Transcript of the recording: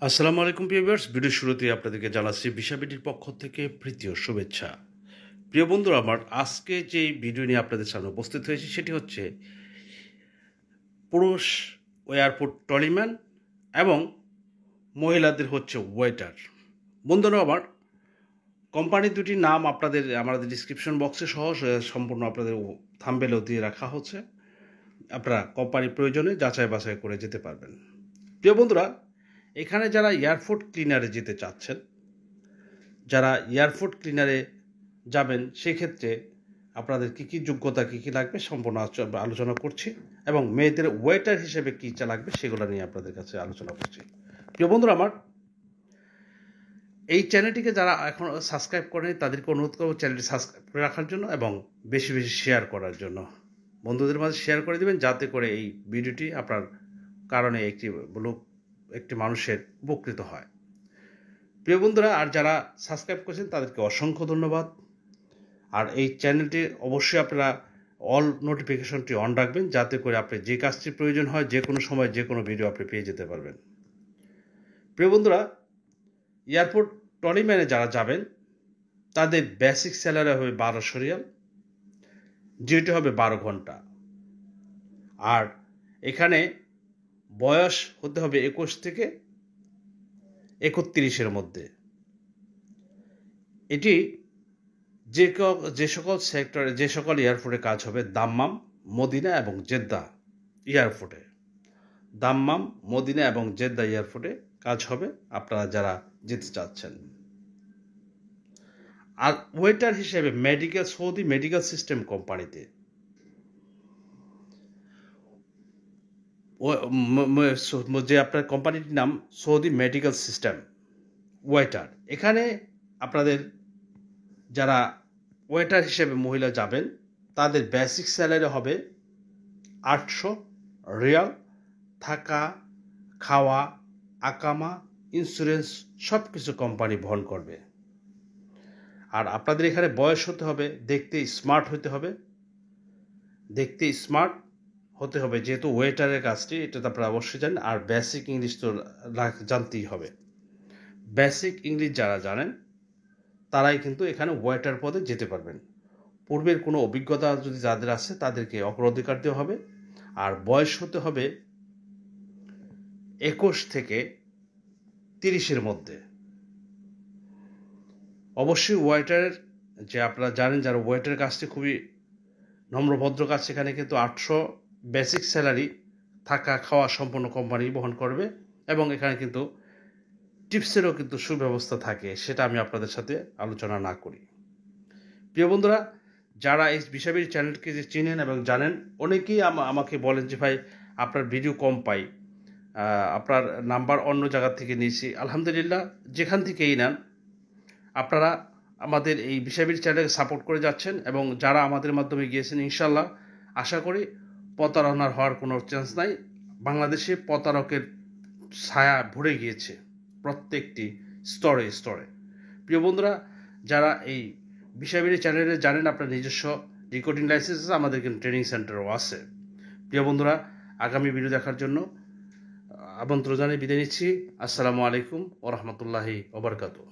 আসসালামু আলাইকুম viewers, video শুরুতেই আপনাদেরকে জানাচ্ছি ভিসাবিডির পক্ষ থেকে প্রীতি ও শুভেচ্ছা। প্রিয় বন্ধুরা আমার, আজকে যে ভিডিও নিয়ে আপনাদের সামনে উপস্থিত হয়েছে সেটি হচ্ছে পুরুষ এয়ারপোর্ট ট্রলিম্যান এবং মহিলাদের হচ্ছে ওয়েটার। বন্ধুরা আমার, কোম্পানির দুটি নাম আমাদের ডিসক্রিপশন বক্সে সহ সম্পূর্ণ আপনাদের থাম্বনেলেও দিয়ে রাখা হচ্ছে। আপনারা কোম্পানির প্রয়োজনে যাচাই বাছাই করে যেতে পারবেন। প্রিয় বন্ধুরা, এখানে যারা এয়ারপোর্ট ক্লিনারে যেতে চাচ্ছেন, যারা এয়ারপোর্ট ক্লিনারে যাবেন, সেক্ষেত্রে আপনাদের কী কী যোগ্যতা কী কী লাগবে সম্পূর্ণ আলোচনা করছি, এবং মেয়েদের ওয়েটার হিসেবে কী চা লাগবে সেগুলো নিয়ে আপনাদের কাছে আলোচনা করছি। প্রিয় বন্ধুরা আমার, এই চ্যানেলটিকে যারা এখন সাবস্ক্রাইব করেনি তাদেরকে অনুরোধ করব চ্যানেলটি সাবস্ক্রাইব করে রাখার জন্য এবং বেশি বেশি শেয়ার করার জন্য। বন্ধুদের মাঝে শেয়ার করে দেবেন যাতে করে এই ভিডিওটি আপনার কারণে একটি মানুষের উপকৃত হয়। প্রিয় বন্ধুরা, আর যারা সাবস্ক্রাইব করেছেন তাদেরকে অসংখ্য ধন্যবাদ। আর এই চ্যানেলটি অবশ্যই আপনারা অল নোটিফিকেশনটি অন রাখবেন যাতে করে আপনি যে কাজটির প্রয়োজন হয় যে কোনো সময় যে কোনো ভিডিও আপনি পেয়ে যেতে পারবেন। প্রিয় বন্ধুরা, এয়ারপোর্ট ট্রলিম্যানে যারা যাবেন তাদের বেসিক স্যালারি হবে 1200 রিয়াল, যেটি হবে 12 ঘন্টা। আর এখানে বয়স হতে হবে 21 থেকে 31-এর মধ্যে। এটি যে সকল সেক্টরে যে সকল এয়ারপোর্টে কাজ হবে: দাম্মাম, মদিনা এবং জেদ্দা এয়ারপোর্টে। দাম্মাম, মদিনা এবং জেদ্দা এয়ারপোর্টে কাজ হবে আপনারা যারা যেতে চাচ্ছেন। আর ওয়েটার হিসেবে সৌদি মেডিকেল সিস্টেম কোম্পানিতে যে আপনার কোম্পানিটির নাম সৌদি মেডিকেল সিস্টেম ওয়েটার। এখানে আপনাদের যারা ওয়েটার হিসেবে মহিলা যাবেন তাদের বেসিক স্যালারি হবে 800 রিয়াল। থাকা, খাওয়া, আকামা, ইন্স্যুরেন্স সব কিছু কোম্পানি বহন করবে। আর আপনাদের এখানে বয়স হতে হবে, দেখতে স্মার্ট হতে হবে যেহেতু ওয়েটারের কাজটি, এটা তো আপনারা অবশ্যই জানেন। আর বেসিক ইংলিশ তো জানতেই হবে। বেসিক ইংলিশ যারা জানেন তারাই কিন্তু এখানে ওয়েটার পদে যেতে পারবেন। পূর্বের কোনো অভিজ্ঞতা যদি যাদের আছে তাদেরকে অগ্রাধিকার দেওয়া হবে। আর বয়স হতে হবে 21 থেকে 30-এর মধ্যে। অবশ্যই ওয়েটারের যে আপনারা জানেন যারা ওয়েটারের কাজটি খুবই নম্রভদ্র কাজ, সেখানে কিন্তু 800 বেসিক স্যালারি, থাকা খাওয়া সম্পূর্ণ কোম্পানি বহন করবে। এবং এখানে কিন্তু টিপসেরও কিন্তু সুব্যবস্থা থাকে, সেটা আমি আপনাদের সাথে আলোচনা না করি। প্রিয় বন্ধুরা, যারা এই বিষয়বিধি চ্যানেলকে যে চিনেন এবং জানেন, অনেকেই আমাকে বলেন যে ভাই আপনার ভিডিও কম পাই, আপনার নাম্বার অন্য জায়গা থেকে নিয়েছি। আলহামদুলিল্লাহ, যেখান থেকেই নেন আপনারা আমাদের এই বিষয়বিধি চ্যানেলকে সাপোর্ট করে যাচ্ছেন, এবং যারা আমাদের মাধ্যমে গিয়েছেন ইনশাল্লাহ আশা করি প্রতারণার হওয়ার কোনো চান্স নাই। বাংলাদেশে প্রতারকের ছায়া ভরে গিয়েছে প্রত্যেকটি স্তরে স্তরে। প্রিয় বন্ধুরা, যারা এই বিষয়বিধি চ্যানেলে জানেন আপনার নিজস্ব রেকর্ডিং লাইসেন্স আছে, আমাদের কিন্তু ট্রেনিং সেন্টারও আছে। প্রিয় বন্ধুরা, আগামী ভিডিও দেখার জন্য আমন্ত্রণ জানিয়ে বিদায় নিচ্ছি। আসসালামু আলাইকুম ওয়া রাহমাতুল্লাহি ওয়া বারাকাতুহু।